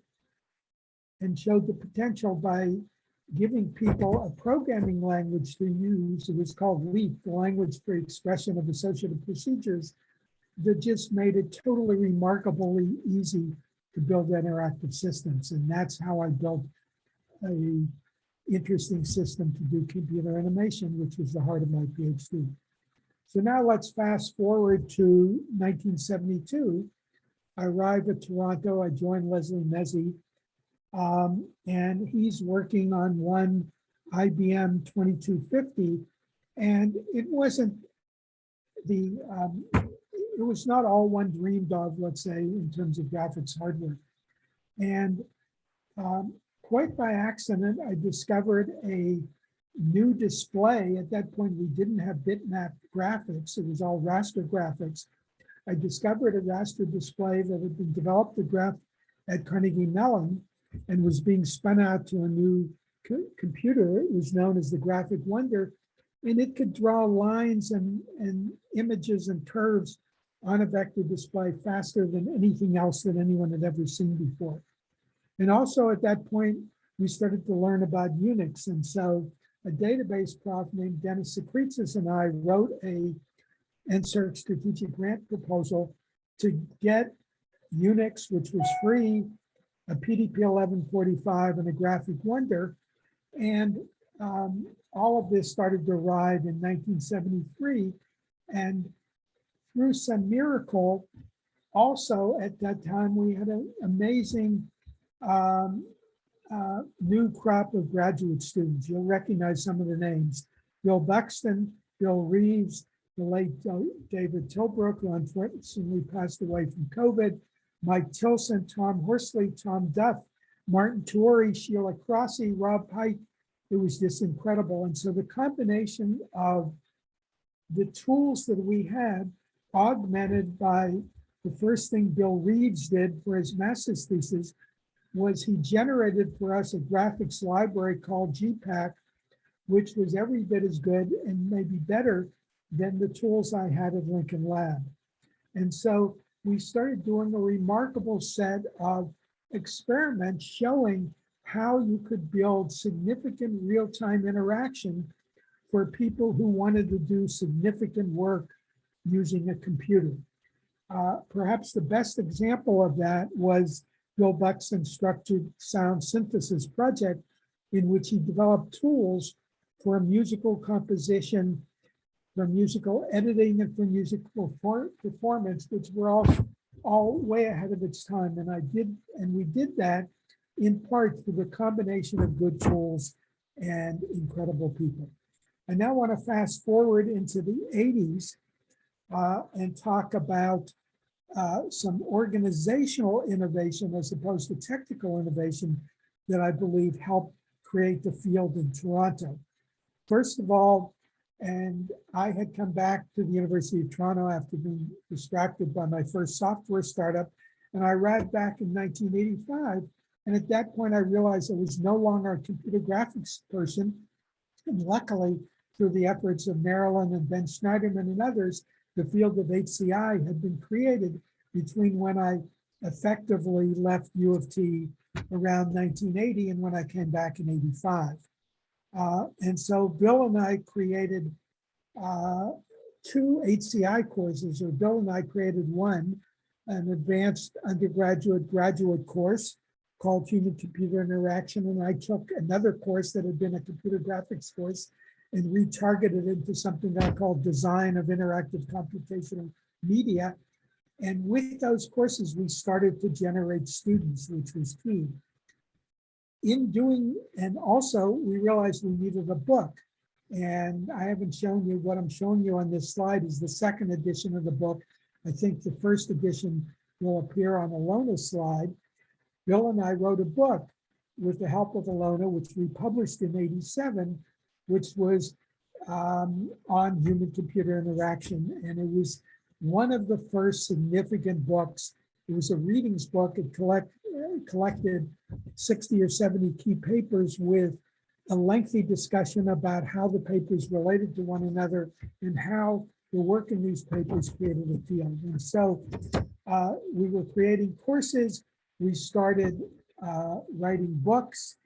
and showed the potential by giving people a programming language to use. It was called LEAP, the language for expression of associative procedures, that just made it totally remarkably easy to build interactive systems. And that's how I built a interesting system to do computer animation, which was the heart of my PhD. So now let's fast forward to 1972. I arrive at Toronto, I join Leslie Mezzi, and he's working on one IBM 2250, and it wasn't the, it was not all one dreamed of, let's say, in terms of graphics hardware. And quite by accident, I discovered a new display. At that point, we didn't have bitmap graphics. It was all raster graphics. I discovered a raster display that had been developed at Carnegie Mellon and was being spun out to a new computer. It was known as the Graphic Wonder, and it could draw lines and images and curves on a vector display faster than anything else that anyone had ever seen before. And also at that point, we started to learn about Unix. And so a database prof named Dennis Sakritsis and I wrote a NSERC strategic grant proposal to get Unix, which was free, a PDP 1145 and a Graphic Wonder. And all of this started to arrive in 1973. And through some miracle, also at that time, we had an amazing new crop of graduate students. You'll recognize some of the names. Bill Buxton, Bill Reeves, the late David Tilbrook, who unfortunately passed away from COVID, Mike Tilson, Tom Horsley, Tom Duff, Martin Tuori, Sheila Crossie, Rob Pike. It was just incredible. And so the combination of the tools that we had, augmented by the first thing Bill Reeves did for his master's thesis, was he generated for us a graphics library called GPAC, which was every bit as good and maybe better than the tools I had at Lincoln Lab. And so we started doing a remarkable set of experiments showing how you could build significant real-time interaction for people who wanted to do significant work using a computer. Perhaps the best example of that was Bill Buxton's structured sound synthesis project, in which he developed tools for musical composition, for musical editing, and for musical performance, which were all way ahead of its time. And we did that in part through the combination of good tools and incredible people. I now want to fast forward into the 80s and talk about some organizational innovation as opposed to technical innovation that I believe helped create the field in Toronto. First of all, and I had come back to the University of Toronto after being distracted by my first software startup, and I arrived back in 1985. And at that point, I realized I was no longer a computer graphics person. And luckily, through the efforts of Marilyn and Ben Schneiderman and others, the field of HCI had been created between when I effectively left U of T around 1980 and when I came back in 85. And so Bill and I created 2 HCI courses, or Bill and I created one, an advanced undergraduate graduate course called Human Computer Interaction. And I took another course that had been a computer graphics course and retargeted it into something that I called Design of Interactive Computational Media. And with those courses, we started to generate students, which was key. In doing, and also we realized we needed a book. And I haven't shown you, what I'm showing you on this slide is the second edition of the book. I think the first edition will appear on Ilona's slide. Bill and I wrote a book with the help of Ilona, which we published in '87, which was on human-computer interaction. And it was one of the first significant books. It was a readings book. It collected 60 or 70 key papers with a lengthy discussion about how the papers related to one another and how the work in these papers created a field. And so we were creating courses. We started writing books.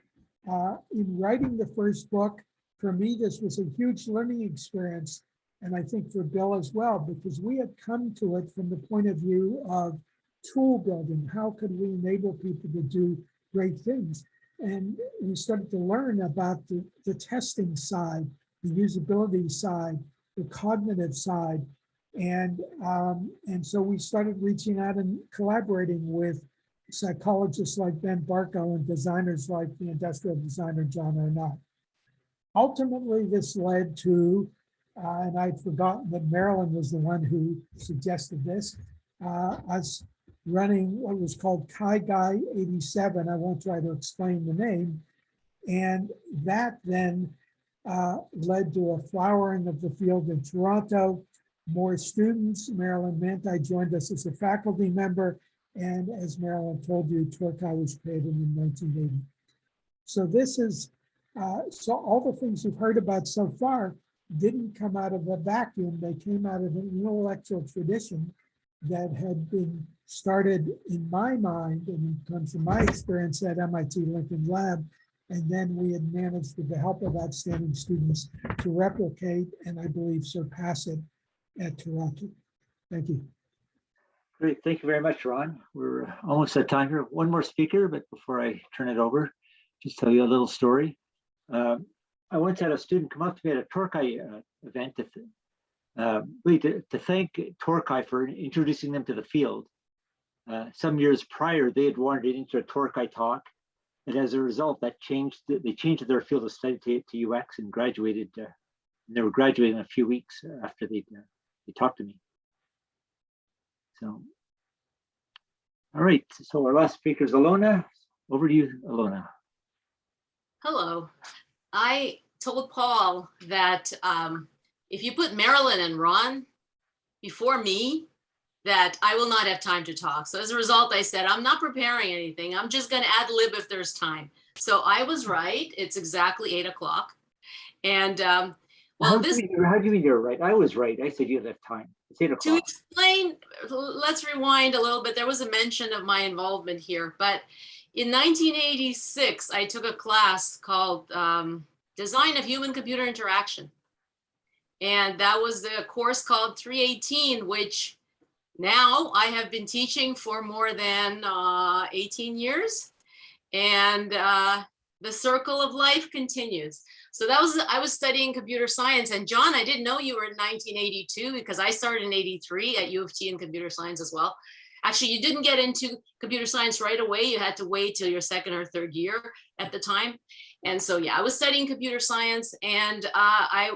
In writing the first book, for me, this was a huge learning experience. And I think for Bill as well, because we had come to it from the point of view of tool building. How could we enable people to do great things? And we started to learn about the testing side, the usability side, the cognitive side. And so we started reaching out and collaborating with psychologists like Ben Barco and designers like the industrial designer John Arnott. Ultimately, this led to, and I'd forgotten that Marilyn was the one who suggested this, us running what was called CHI 87. I won't try to explain the name. And that then led to a flowering of the field in Toronto. More students. Marilyn Manti joined us as a faculty member. And as Marilyn told you, TorCHI was created in 1980. So this is, so all the things you've heard about so far didn't come out of a vacuum. They came out of an intellectual tradition that had been started in my mind and comes from my experience at MIT Lincoln Lab. And then we had managed with the help of outstanding students to replicate and I believe surpass it at TorCHI. Thank you. Great, thank you very much, Ron. We're almost at time here. One more speaker, but before I turn it over, just tell you a little story. I once had a student come up to me at a TorCHI event to thank TorCHI for introducing them to the field. Some years prior, they had wandered into a TorCHI talk, and as a result, that they changed their field of study to UX and graduated. And they were graduating in a few weeks after they talked to me. So, all right. So our last speaker is Ilona. Over to you, Ilona. Hello. I told Paul that if you put Marilyn and Ron before me, that I will not have time to talk. So as a result, I said, I'm not preparing anything. I'm just going to ad lib if there's time. So I was right. It's exactly 8 o'clock. And well, how do you mean you're right? I was right. I said you have time. It's 8 o'clock. To explain, let's rewind a little bit. There was a mention of my involvement here, but in 1986, I took a class called Design of Human-Computer Interaction. And that was the course called 318, which now I have been teaching for more than 18 years. And the circle of life continues. So I was studying computer science. And John, I didn't know you were in 1982 because I started in 83 at U of T in computer science as well. Actually, you didn't get into computer science right away. You had to wait till your second or third year at the time. And so, yeah, I was studying computer science and I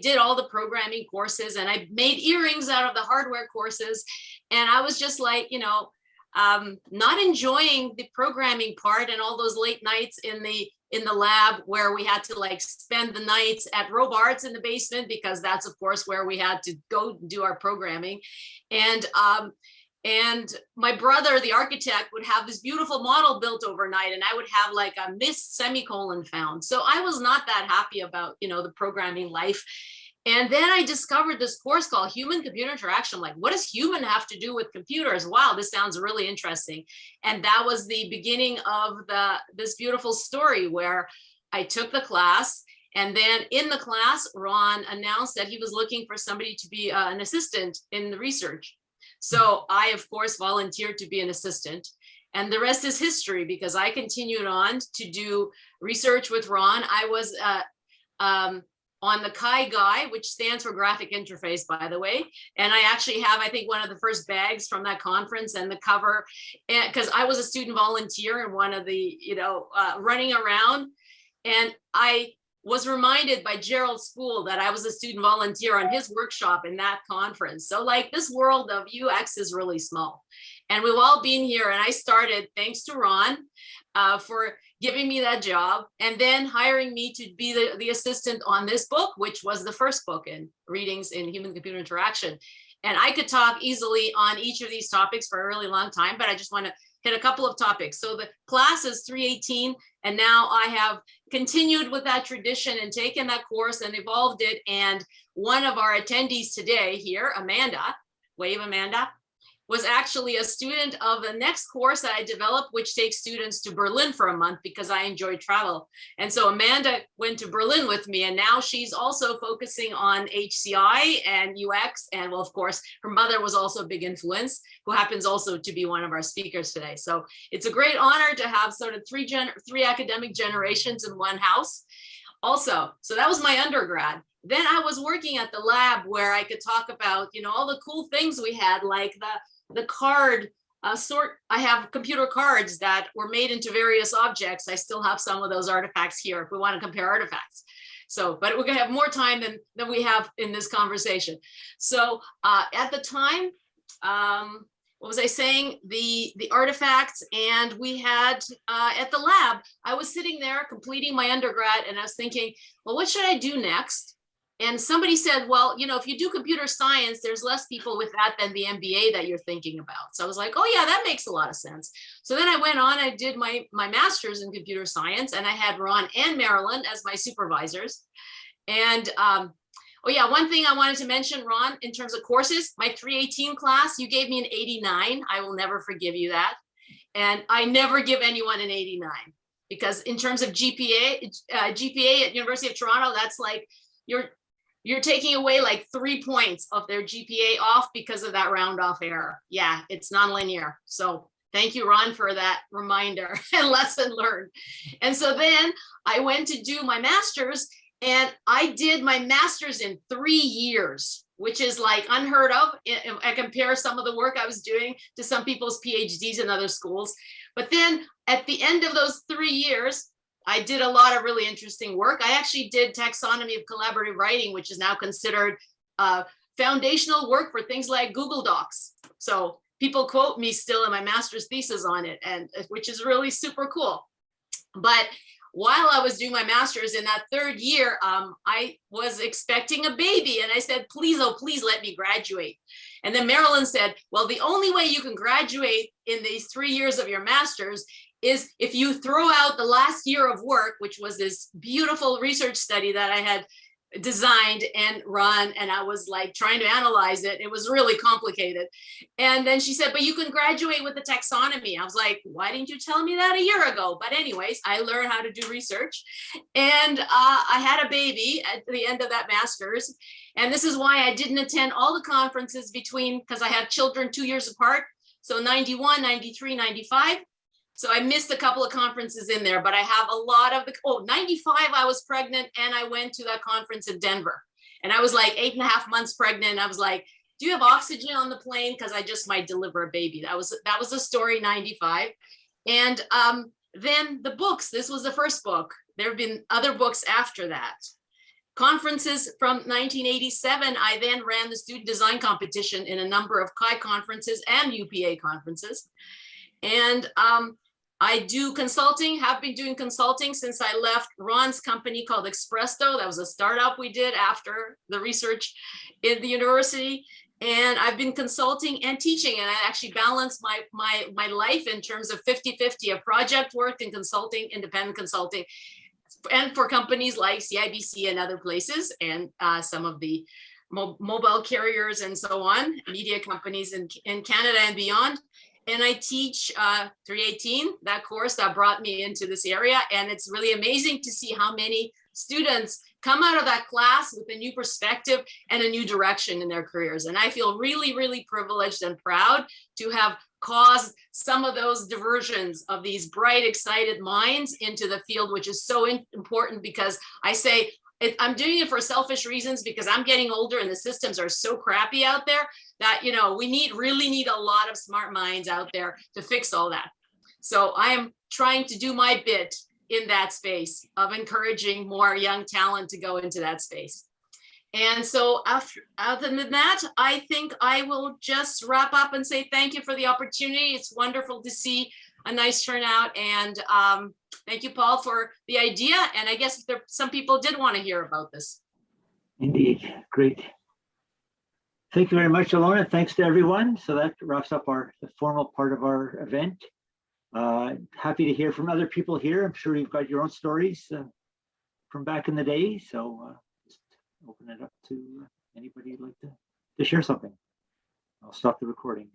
did all the programming courses and I made earrings out of the hardware courses. And I was just like, you know, not enjoying the programming part and all those late nights in the lab where we had to like spend the nights at Robarts in the basement, because that's of course where we had to go do our programming. And my brother, the architect, would have this beautiful model built overnight and I would have like a missed semicolon found. So I was not that happy about, you know, the programming life. And then I discovered this course called Human Computer Interaction. Like, what does human have to do with computers? Wow, this sounds really interesting. And that was the beginning of this beautiful story where I took the class. And then in the class, Ron announced that he was looking for somebody to be an assistant in the research. So I, of course, volunteered to be an assistant. And the rest is history because I continued on to do research with Ron. I was on the CHI, which stands for graphic interface, by the way. And I actually have, I think, one of the first bags from that conference and the cover, because I was a student volunteer in one of the, you know, running around. And I was reminded by Gerald Spool that I was a student volunteer on his workshop in that conference. So like this world of UX is really small. And we've all been here. And I started, thanks to Ron, for giving me that job and then hiring me to be the assistant on this book, which was the first book in Readings in Human-Computer Interaction. And I could talk easily on each of these topics for a really long time, but I just want to hit a couple of topics. So the class is 318, and now I have continued with that tradition and taken that course and evolved it. And one of our attendees today here, Amanda, wave Amanda, was actually a student of the next course that I developed, which takes students to Berlin for a month because I enjoy travel. And so Amanda went to Berlin with me, and now she's also focusing on HCI and UX. And well, of course, her mother was also a big influence, who happens also to be one of our speakers today. So it's a great honor to have sort of three academic generations in one house. Also, so that was my undergrad. Then I was working at the lab where I could talk about, you know, all the cool things we had, like the card sort. I have computer cards that were made into various objects. I still have some of those artifacts here if we want to compare artifacts. So, but we're going to have more time than we have in this conversation. So at the time, what was I saying? The artifacts, and we had at the lab, I was sitting there completing my undergrad, and I was thinking, well, what should I do next? And somebody said, well, you know, if you do computer science, there's less people with that than the MBA that you're thinking about. So I was like, oh yeah, that makes a lot of sense. So then I went on, I did my master's in computer science, and I had Ron and Marilyn as my supervisors. And oh yeah, one thing I wanted to mention, Ron, in terms of courses, my 318 class, you gave me an 89. I will never forgive you that. And I never give anyone an 89, because in terms of GPA at University of Toronto, that's like, you're taking away like 3 points of their GPA off because of that round off error. Yeah, it's nonlinear. So thank you, Ron, for that reminder and lesson learned. And so then I went to do my master's, and I did my master's in 3 years, which is like unheard of. I compare some of the work I was doing to some people's PhDs in other schools. But then at the end of those 3 years, I did a lot of really interesting work. I actually did taxonomy of collaborative writing, which is now considered foundational work for things like Google Docs. So people quote me still in my master's thesis on it, and which is really super cool. But while I was doing my master's in that 3rd year, I was expecting a baby, and I said, please, oh, please let me graduate. And then Marilyn said, well, the only way you can graduate in these 3 years of your master's is if you throw out the last year of work, which was this beautiful research study that I had designed and run, and I was like trying to analyze it. It was really complicated. And then she said, but you can graduate with the taxonomy. I was like, why didn't you tell me that a year ago? But anyways, I learned how to do research, and I had a baby at the end of that master's. And this is why I didn't attend all the conferences between, because I had children 2 years apart. So 91, 93, 95. So I missed a couple of conferences in there, but I have a lot of the, 95, I was pregnant, and I went to that conference in Denver, and I was like 8.5 months pregnant. I was like, do you have oxygen on the plane? Because I just might deliver a baby. That was the story, 95. And then the books, this was the first book. There have been other books after that. Conferences from 1987, I then ran the student design competition in a number of CHI conferences and UPA conferences. And I do consulting, have been doing consulting since I left Ron's company called Expresto. That was a startup we did after the research in the university. And I've been consulting and teaching, and I actually balance my life in terms of 50-50 of project work and consulting, independent consulting, and for companies like CIBC and other places, and some of the mobile carriers and so on, media companies in Canada and beyond. And I teach 318, that course that brought me into this area. And it's really amazing to see how many students come out of that class with a new perspective and a new direction in their careers. And I feel really, really privileged and proud to have caused some of those diversions of these bright, excited minds into the field, which is so important, because I say, I'm doing it for selfish reasons, because I'm getting older and the systems are so crappy out there that, you know, we really need a lot of smart minds out there to fix all that. So I am trying to do my bit in that space of encouraging more young talent to go into that space. And so other than that, I think I will just wrap up and say thank you for the opportunity. It's wonderful to see a nice turnout, and thank you, Paul, for the idea. And I guess some people did want to hear about this. Indeed, great. Thank you very much, Ilona. Thanks to everyone. So that wraps up the formal part of our event. Happy to hear from other people here. I'm sure you've got your own stories from back in the day. So just open it up to anybody who'd like to share something. I'll stop the recording.